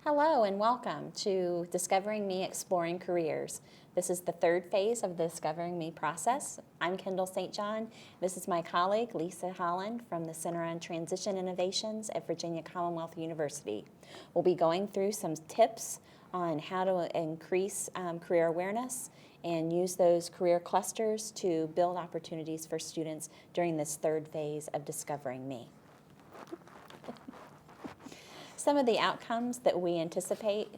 Hello and welcome to Discovering Me, Exploring Careers. This is the third phase of the Discovering Me process. I'm Kendel St. John. This is my colleague, Lisa Holland, from the Center on Transition Innovations at Virginia Commonwealth University. We'll be going through some tips on how to increase career awareness and use those career clusters to build opportunities for students during this third phase of Discovering Me. Some of the outcomes that we anticipate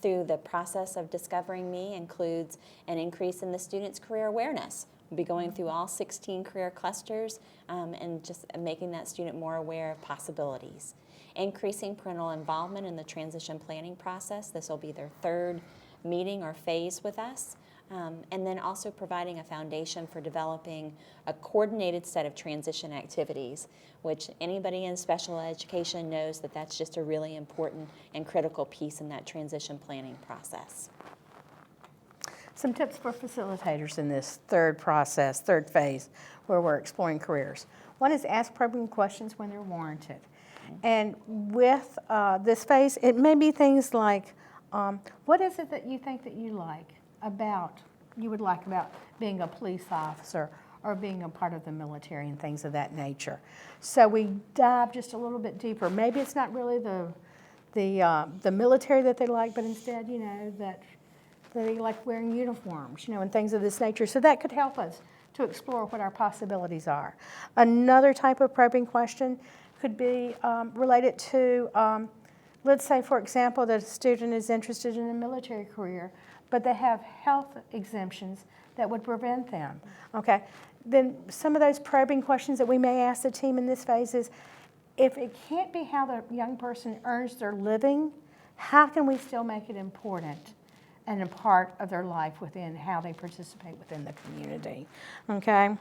through the process of Discovering Me includes an increase in the student's career awareness. We'll be going through all 16 career clusters and just making that student more aware of possibilities. Increasing parental involvement in the transition planning process. This will be their third meeting or phase with us. And then also providing a foundation for developing a coordinated set of transition activities, which anybody in special education knows that that's just a really important and critical piece in that transition planning process. Some tips for facilitators in this third phase, where we're exploring careers. One is ask probing questions when they're warranted. And with this phase, it may be things like, what is it that you think that you would like about being a police officer or being a part of the military and things of that nature. So we dive just a little bit deeper. Maybe it's not really the military that they like, but instead, that they like wearing uniforms, and things of this nature. So that could help us to explore what our possibilities are. Another type of probing question could be related to, let's say, for example, that a student is interested in a military career, but they have health exemptions that would prevent them. Okay, then some of those probing questions that we may ask the team in this phase is, if it can't be how the young person earns their living, how can we still make it important and a part of their life within how they participate within the community? Okay.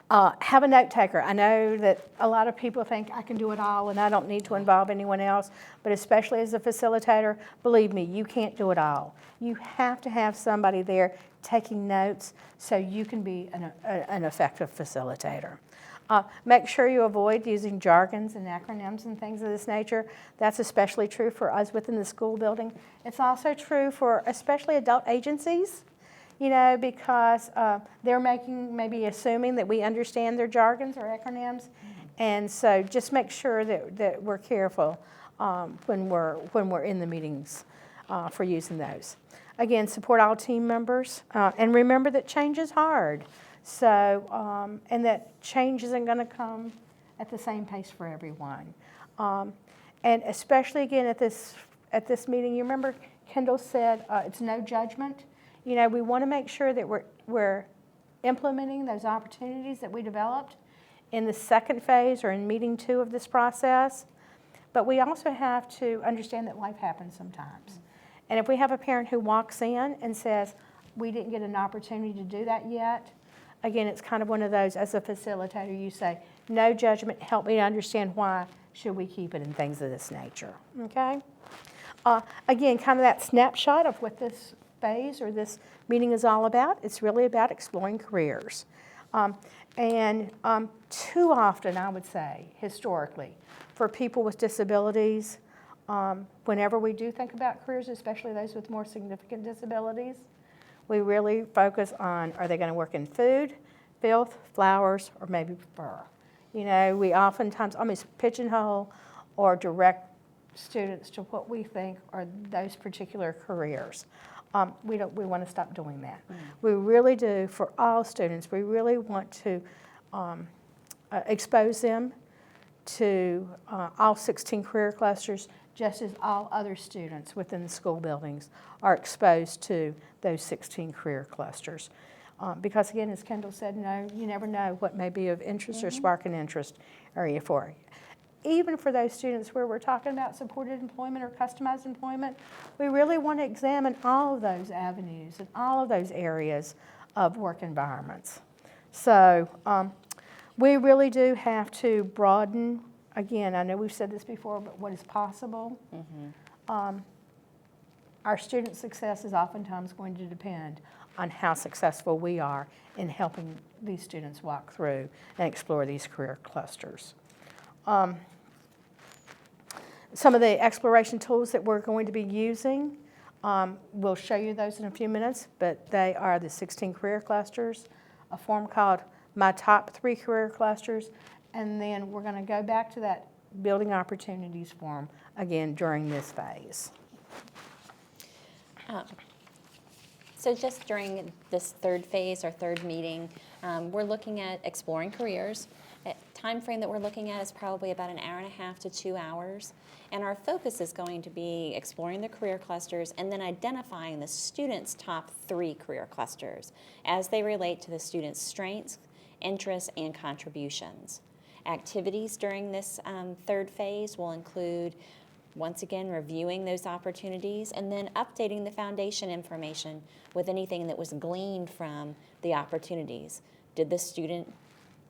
Have a note taker. I know that a lot of people think I can do it all and I don't need to involve anyone else, but especially as a facilitator, believe me, you can't do it all. You have to have somebody there taking notes so you can be an effective facilitator. Make sure you avoid using jargons and acronyms and things of this nature. That's especially true for us within the school building. It's also true for especially adult agencies. Because they're maybe assuming that we understand their jargons or acronyms. And so just make sure that we're careful when we're in the meetings for using those. Again, support all team members. And remember that change is hard. So, and that change isn't going to come at the same pace for everyone. And especially, again, at this meeting, you remember Kendel said it's no judgment. We want to make sure that we're implementing those opportunities that we developed in the second phase or in meeting 2 of this process. But we also have to understand that life happens sometimes. And if we have a parent who walks in and says, we didn't get an opportunity to do that yet, again, it's kind of one of those, as a facilitator, you say, no judgment, help me to understand why should we keep it, and things of this nature, okay? Again, kind of that snapshot of what this phase or this meeting is all about. It's really about exploring careers. And too often, I would say, historically, for people with disabilities, whenever we do think about careers, especially those with more significant disabilities, we really focus on, are they going to work in food, filth, flowers, or maybe fur? We oftentimes almost pigeonhole or direct students to what we think are those particular careers. We want to stop doing that. We really do, for all students, we really want to expose them to all 16 career clusters, just as all other students within the school buildings are exposed to those 16 career clusters. Because again, as Kendel said, you never know what may be of interest or spark an interest area for you. Even for those students where we're talking about supported employment or customized employment, we really want to examine all of those avenues and all of those areas of work environments. So we really do have to broaden, again, I know we've said this before, but what is possible. Our student success is oftentimes going to depend on how successful we are in helping these students walk through and explore these career clusters. some of the exploration tools that we're going to be using. We'll show you those in a few minutes, but they are the 16 career clusters, a form called My Top 3 Career Clusters, and then we're going to go back to that Building Opportunities form again during this phase. So just during this third phase or third meeting, we're looking at exploring careers. Time frame that we're looking at is probably about an hour and a half to 2 hours. And our focus is going to be exploring the career clusters and then identifying the students' top 3 career clusters as they relate to the students' strengths, interests, and contributions. Activities during this third phase will include, once again, reviewing those opportunities and then updating the foundation information with anything that was gleaned from the opportunities. Did the student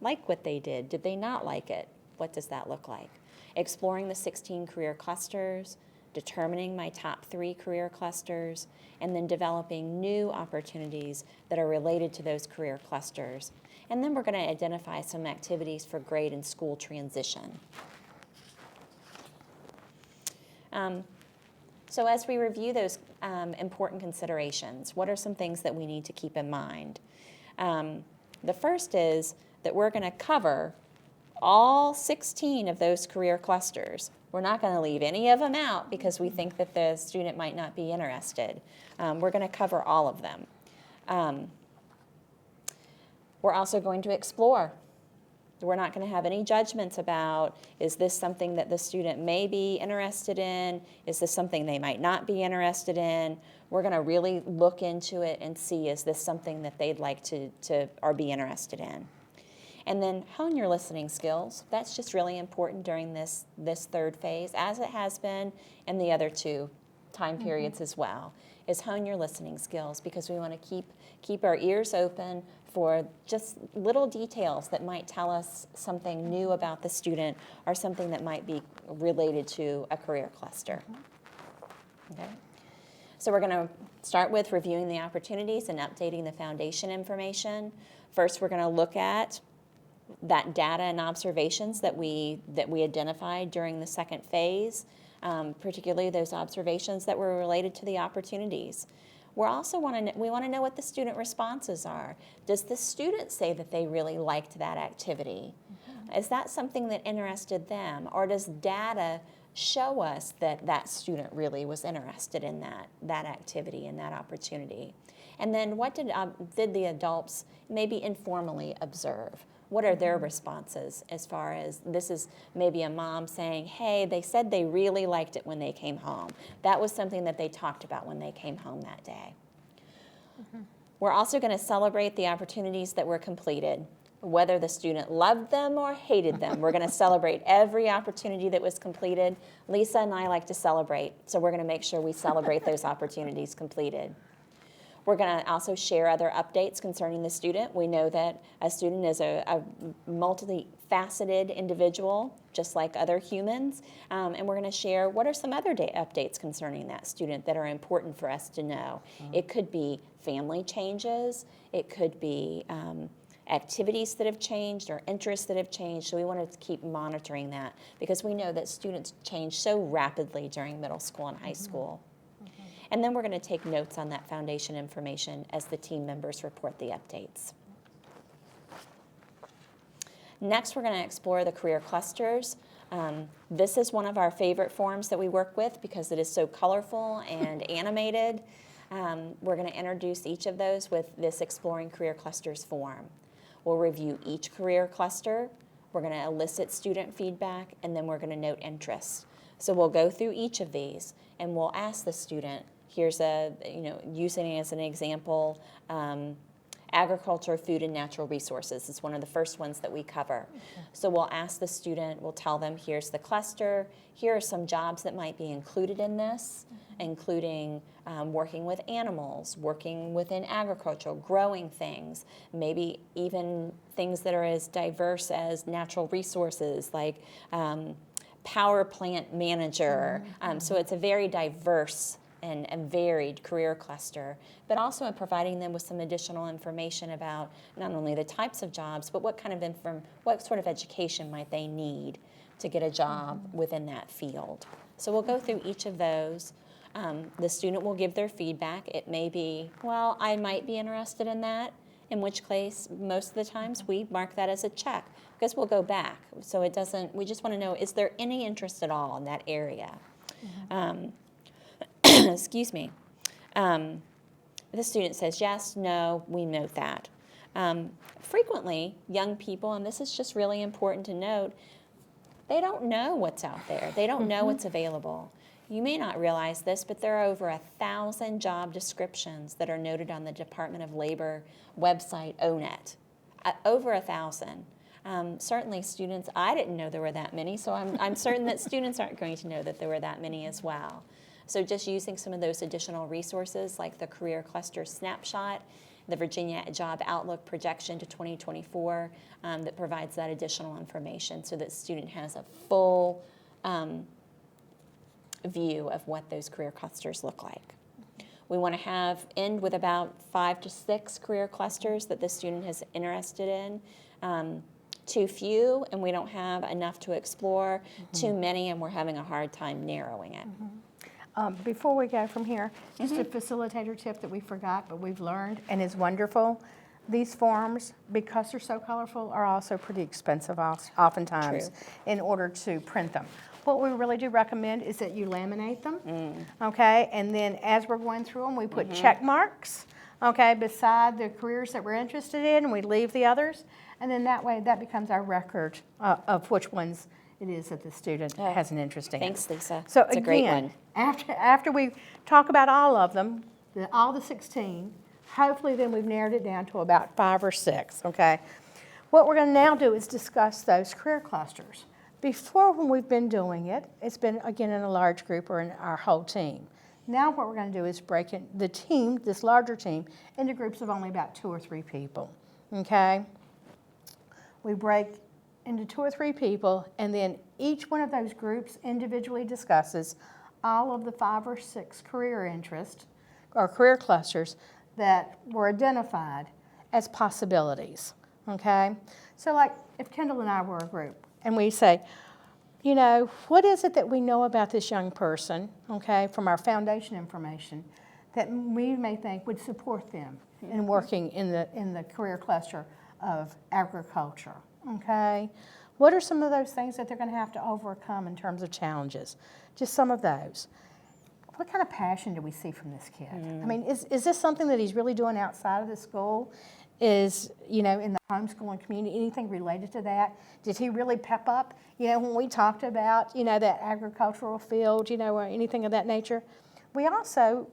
like what they did? Did they not like it? What does that look like? Exploring the 16 career clusters, determining my top 3 career clusters, and then developing new opportunities that are related to those career clusters. And then we're going to identify some activities for grade and school transition. So as we review those important considerations, what are some things that we need to keep in mind? The first is that we're going to cover all 16 of those career clusters. We're not going to leave any of them out because we think that the student might not be interested. We're going to cover all of them. We're also going to explore. We're not going to have any judgments about, is this something that the student may be interested in? Is this something they might not be interested in? We're going to really look into it and see, is this something that they'd like to or be interested in? And then hone your listening skills. That's just really important during this third phase, as it has been in the other 2 time periods as well, is hone your listening skills, because we want to keep our ears open for just little details that might tell us something new about the student or something that might be related to a career cluster. Okay? So we're going to start with reviewing the opportunities and updating the foundation information. First, we're going to look at that data and observations that we identified during the second phase, particularly those observations that were related to the opportunities. We also want to know what the student responses are. Does the student say that they really liked that activity? Is that something that interested them? Or does data show us that that student really was interested in that activity and that opportunity? And then what did the adults maybe informally observe? What are their responses as far as, this is maybe a mom saying, hey, they said they really liked it when they came home. That was something that they talked about when they came home that day. We're also going to celebrate the opportunities that were completed. Whether the student loved them or hated them, we're going to celebrate every opportunity that was completed. Lisa and I like to celebrate, so we're going to make sure we celebrate those opportunities completed. We're going to also share other updates concerning the student. We know that a student is a multifaceted individual, just like other humans, and we're going to share what are some other updates concerning that student that are important for us to know. It could be family changes, it could be activities that have changed or interests that have changed, so we want to keep monitoring that because we know that students change so rapidly during middle school and high school. And then we're going to take notes on that foundation information as the team members report the updates. Next, we're going to explore the career clusters. This is one of our favorite forms that we work with because it is so colorful and animated. We're going to introduce each of those with this Exploring Career Clusters form. We'll review each career cluster. We're going to elicit student feedback, and then we're going to note interests. So we'll go through each of these, and we'll ask the student, here's using it as an example, agriculture, food, and natural resources is one of the first ones that we cover. So we'll ask the student, we'll tell them, here's the cluster, here are some jobs that might be included in this, including working with animals, working within agriculture, growing things, maybe even things that are as diverse as natural resources, like power plant manager. So it's a very diverse and varied career cluster, but also in providing them with some additional information about not only the types of jobs, but what kind of what sort of education might they need to get a job within that field. So we'll go through each of those. The student will give their feedback. It may be, well, I might be interested in that, in which case, most of the times, we mark that as a check, because we'll go back. So it doesn't, we just want to know, is there any interest at all in that area? Excuse me. The student says yes, no, we note that. Frequently, young people, and this is just really important to note, they don't know what's out there. They don't know what's available. You may not realize this, but there are over 1,000 job descriptions that are noted on the Department of Labor website, O-Net. Over 1,000. Certainly students, I didn't know there were that many, so I'm certain that students aren't going to know that there were that many as well. So just using some of those additional resources like the Career Cluster Snapshot, the Virginia Job Outlook Projection to 2024 that provides that additional information so that the student has a full view of what those career clusters look like. We want to end with about 5 to 6 career clusters that the student is interested in. Too few and we don't have enough to explore, too many and we're having a hard time narrowing it. Before we go from here, just a facilitator tip that we forgot but we've learned and is wonderful. These forms, because they're so colorful, are also pretty expensive oftentimes in order to print them. What we really do recommend is that you laminate them, okay? And then as we're going through them, we put check marks, okay, beside the careers that we're interested in, and we leave the others. And then that way, that becomes our record of which ones it is that the student has an interest in. Thanks, Lisa. So it's a great one. After we talk about all of them, all the 16, hopefully then we've narrowed it down to about 5 or 6, okay? What we're going to now do is discuss those career clusters. Before, when we've been doing it, it's been, again, in a large group or in our whole team. Now what we're going to do is break the team, this larger team, into groups of only about 2 or 3 people, okay? We break into 2 or 3 people, and then each one of those groups individually discusses all of the 5 or 6 career interests or career clusters that were identified as possibilities, okay? So like if Kendel and I were a group, and we say, you know, what is it that we know about this young person, okay, from our foundation information that we may think would support them in working in the career cluster of agriculture, okay? What are some of those things that they're going to have to overcome in terms of challenges? Just some of those. What kind of passion do we see from this kid? I mean, is this something that he's really doing outside of the school? Is, you know, in the homeschooling community, anything related to that? Did he really pep up? You know, when we talked about, you know, that agricultural field, you know, or anything of that nature, we also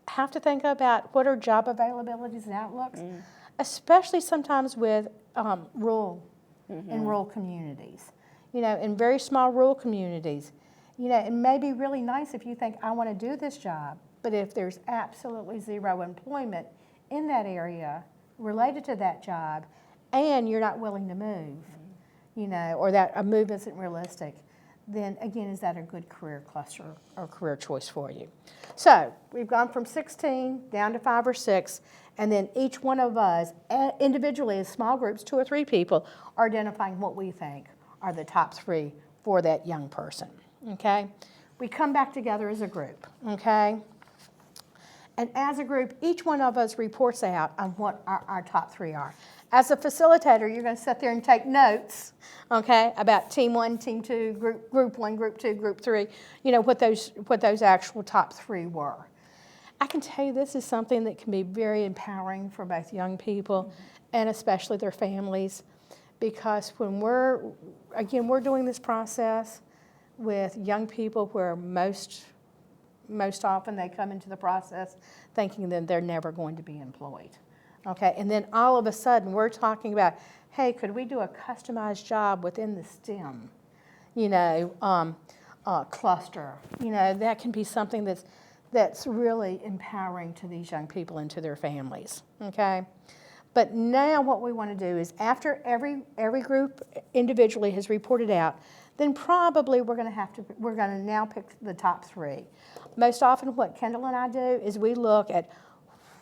have to think about what are job availabilities and outlooks, especially sometimes with rural communities. You know, in very small rural communities, you know, it may be really nice if you think, I want to do this job, but if there's absolutely zero employment in that area related to that job, and you're not willing to move, you know, or that a move isn't realistic, then again, is that a good career cluster or career choice for you? So we've gone from 16 down to 5 or 6, and then each one of us, individually as small groups, 2 or 3 people, are identifying what we think are the top 3 for that young person, okay? We come back together as a group, okay? And as a group, each one of us reports out on what our top 3 are. As a facilitator, you're going to sit there and take notes, okay, about team 1, team 2, group 1, group 2, group 3, you know, what those actual top 3 were. I can tell you this is something that can be very empowering for both young people and especially their families, because when we're doing this process with young people where most often they come into the process thinking that they're never going to be employed, okay? And then all of a sudden we're talking about, hey, could we do a customized job within the STEM, you know, cluster? You know, that can be something that's really empowering to these young people and to their families, okay? But now what we want to do is after every group individually has reported out, then probably we're going to now pick the top 3. Most often what Kendel and I do is we look at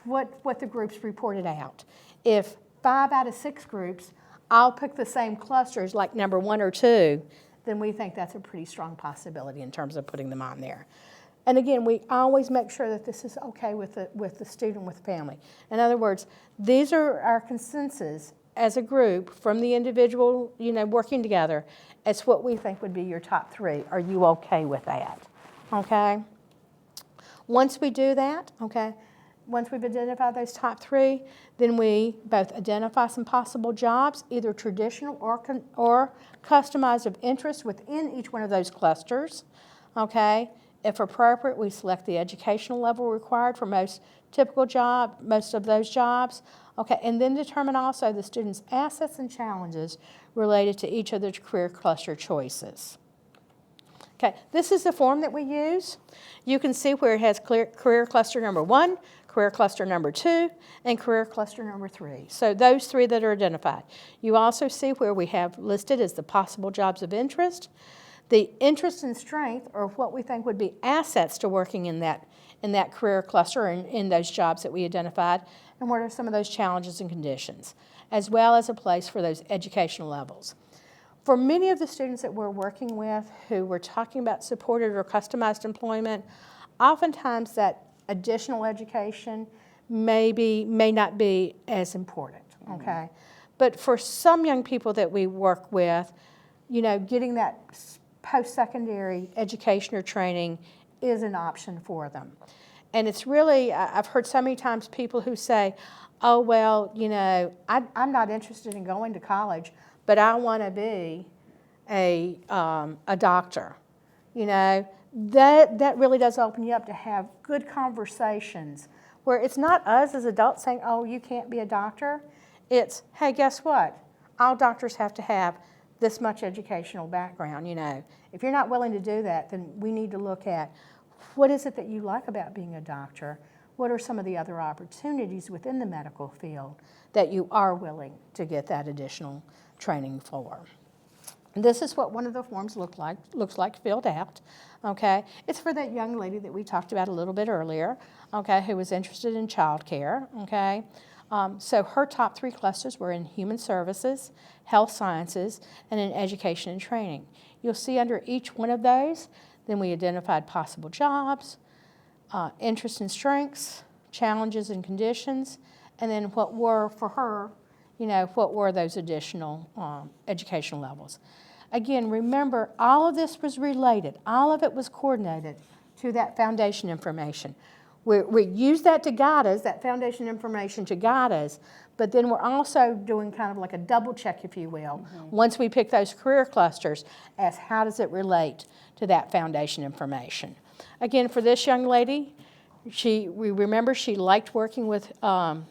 what the groups reported out. If 5 out of 6 groups all pick the same clusters like number 1 or 2, then we think that's a pretty strong possibility in terms of putting them on there. And again, we always make sure that this is okay with the student, with the family. In other words, these are our consensus as a group from the individual, working together. It's what we think would be your top 3. Are you okay with that? Okay? Once we do that, okay, once we've identified those top 3, then we both identify some possible jobs, either traditional or customized of interest within each one of those clusters, okay? If appropriate, we select the educational level required for most of those jobs, okay? And then determine also the student's assets and challenges related to each of the career cluster choices. Okay, this is the form that we use. You can see where it has career cluster number 1, career cluster number 2, and career cluster number 3. So those 3 that are identified. You also see where we have listed as the possible jobs of interest, the interest and strength, or what we think would be assets to working in that career cluster and in those jobs that we identified, and what are some of those challenges and conditions, as well as a place for those educational levels. For many of the students that we're working with who we're talking about supported or customized employment, oftentimes that additional education may not be as important, okay? But for some young people that we work with, getting that post-secondary education or training is an option for them. And it's really, I've heard so many times people who say, oh, well, I'm not interested in going to college, but I want to be a doctor. That really does open you up to have good conversations where it's not us as adults saying, oh, you can't be a doctor. It's, hey, guess what? All doctors have to have this much educational background, If you're not willing to do that, then we need to look at what is it that you like about being a doctor? What are some of the other opportunities within the medical field that you are willing to get that additional training for? This is what one of the forms looks like filled out, okay? It's for that young lady that we talked about a little bit earlier, okay, who was interested in childcare, okay? So her top 3 clusters were in human services, health sciences, and in education and training. You'll see under each one of those, then we identified possible jobs, interests and strengths, challenges and conditions, and then what were for her, what were those additional educational levels. Again, remember, all of this was related. All of it was coordinated to that foundation information. We use that to guide us, that foundation information to guide us, but then we're also doing kind of like a double check, if you will, once we pick those career clusters, as how does it relate to that foundation information. Again, for this young lady, we remember she liked working with,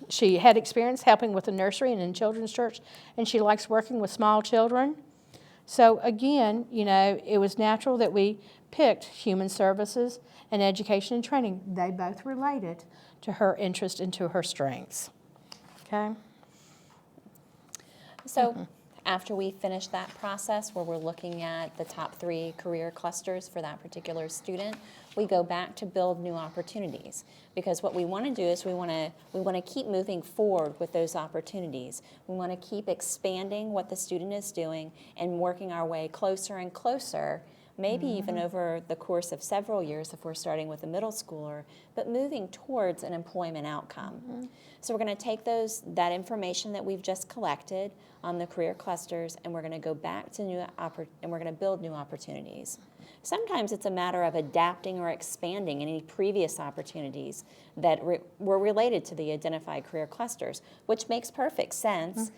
she had experience helping with the nursery and in children's church, and she likes working with small children. So again, it was natural that we picked human services and education and training. They both related to her interest and to her strengths. Okay? So after we finish that process where we're looking at the top 3 career clusters for that particular student, we go back to build new opportunities. Because what we want to do is we want to keep moving forward with those opportunities. We want to keep expanding what the student is doing and working our way closer and closer, maybe even over the course of several years if we're starting with a middle schooler, but moving towards an employment outcome. So we're going to take that information that we've just collected on the career clusters, and we're going to go back to and we're going to build new opportunities. Sometimes it's a matter of adapting or expanding any previous opportunities that were related to the identified career clusters, which makes perfect sense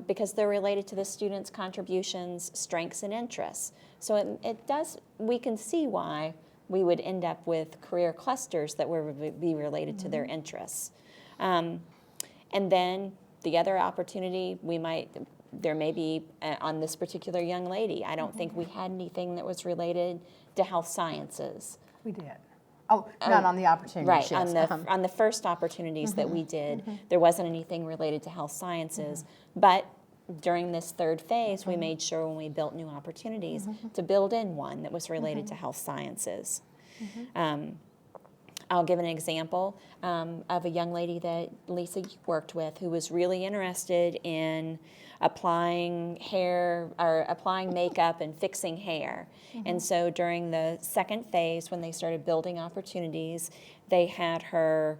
because they're related to the student's contributions, strengths, and interests. So we can see why we would end up with career clusters that would be related to their interests. And then the other opportunity there may be on this particular young lady. I don't think we had anything that was related to health sciences. We did. Oh, not on the opportunities. Right, yes. on the first opportunities that we did, there wasn't anything related to health sciences. But during this third phase, we made sure when we built new opportunities to build in one that was related to health sciences. I'll give an example of a young lady that Lisa worked with who was really interested in applying hair or applying makeup and fixing hair. And so during the second phase, when they started building opportunities, they had her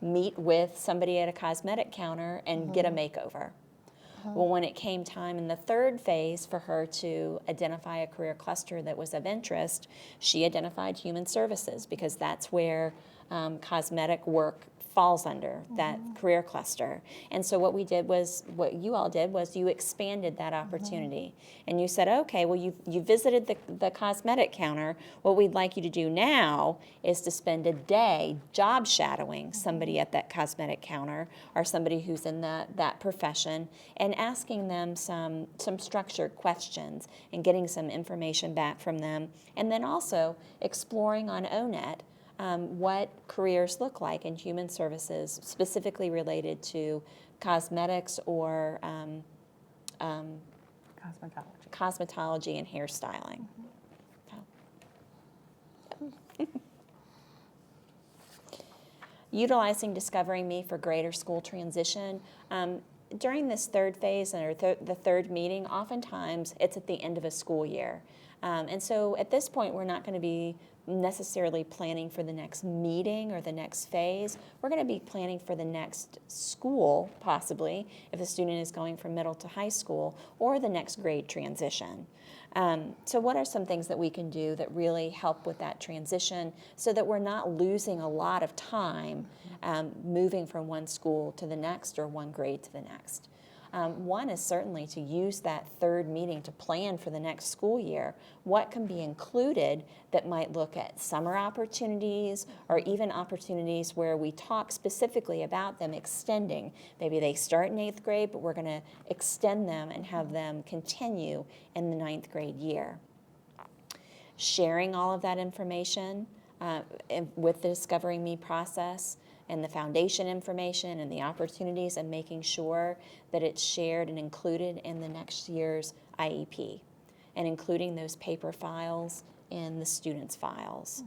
meet with somebody at a cosmetic counter and get a makeover. Well, when it came time in the third phase for her to identify a career cluster that was of interest, she identified human services because that's where cosmetic work falls under that career cluster. And so what you all did was you expanded that opportunity. And you said, okay, well, you visited the cosmetic counter. What we'd like you to do now is to spend a day job shadowing somebody at that cosmetic counter or somebody who's in that profession and asking them some structured questions and getting some information back from them. And then also exploring on O.Net what careers look like in human services, specifically related to cosmetics or cosmetology and hairstyling. Utilizing Discovering Me for greater school transition. During this third phase or the third meeting, oftentimes it's at the end of a school year. And so at this point, we're not going to be necessarily planning for the next meeting or the next phase. We're going to be planning for the next school, possibly, if a student is going from middle to high school, or the next grade transition. So what are some things that we can do that really help with that transition so that we're not losing a lot of time moving from one school to the next or one grade to the next? One is certainly to use that third meeting to plan for the next school year. What can be included that might look at summer opportunities or even opportunities where we talk specifically about them extending. Maybe they start in 8th grade, but we're going to extend them and have them continue in the 9th grade year. Sharing all of that information with the Discovering Me process and the foundation information and the opportunities, and making sure that it's shared and included in the next year's IEP, and including those paper files in the students' files.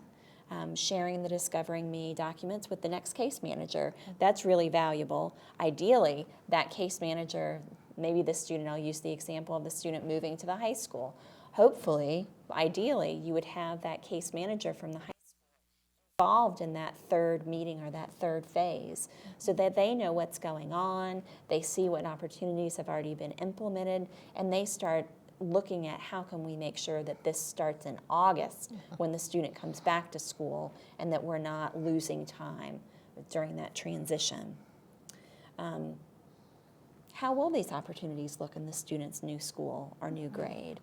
Sharing the Discovering Me documents with the next case manager. That's really valuable. Ideally, that case manager, maybe the student, I'll use the example of the student moving to the high school. Hopefully, ideally, you would have that case manager from the high school involved in that third meeting or that third phase so that they know what's going on, they see what opportunities have already been implemented, and they start looking at how can we make sure that this starts in August when the student comes back to school and that we're not losing time during that transition. How will these opportunities look in the student's new school or new grade?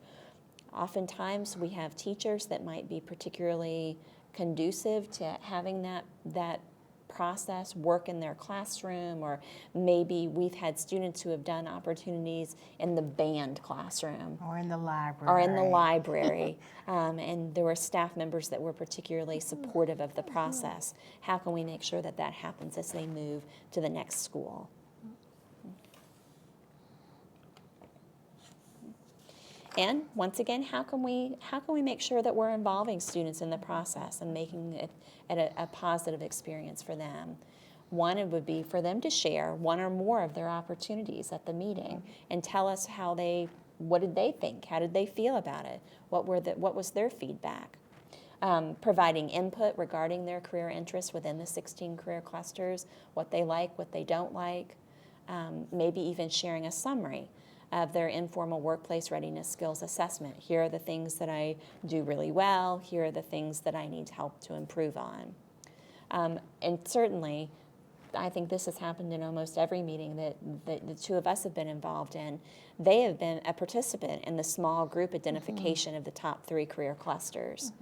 Oftentimes we have teachers that might be particularly conducive to having that process work in their classroom, or maybe we've had students who have done opportunities in the band classroom. Or in the library. Or in the library. And there were staff members that were particularly supportive of the process. How can we make sure that that happens as they move to the next school? And once again, how can we make sure that we're involving students in the process and making it a positive experience for them? One, it would be for them to share one or more of their opportunities at the meeting and tell us what did they think? How did they feel about it? What was their feedback? Providing input regarding their career interests within the 16 career clusters, what they like, what they don't like, maybe even sharing a summary of their informal workplace readiness skills assessment. Here are the things that I do really well. Here are the things that I need help to improve on. And certainly, I think this has happened in almost every meeting that the two of us have been involved in. They have been a participant in the small group identification of the top 3 career clusters.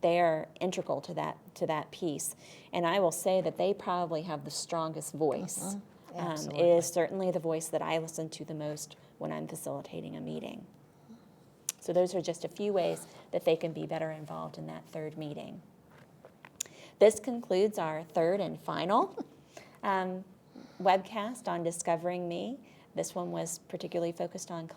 They are integral to that piece. And I will say that they probably have the strongest voice. It is certainly the voice that I listen to the most when I'm facilitating a meeting. So those are just a few ways that they can be better involved in that third meeting. This concludes our third and final webcast on Discovering Me. This one was particularly focused on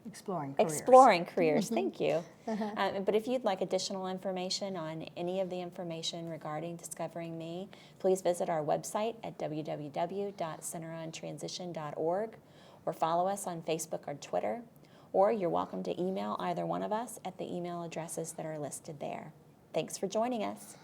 Exploring careers. Exploring careers, thank you. But if you'd like additional information on any of the information regarding Discovering Me, please visit our website at www.centerontransition.org or follow us on Facebook or Twitter, or you're welcome to email either one of us at the email addresses that are listed there. Thanks for joining us.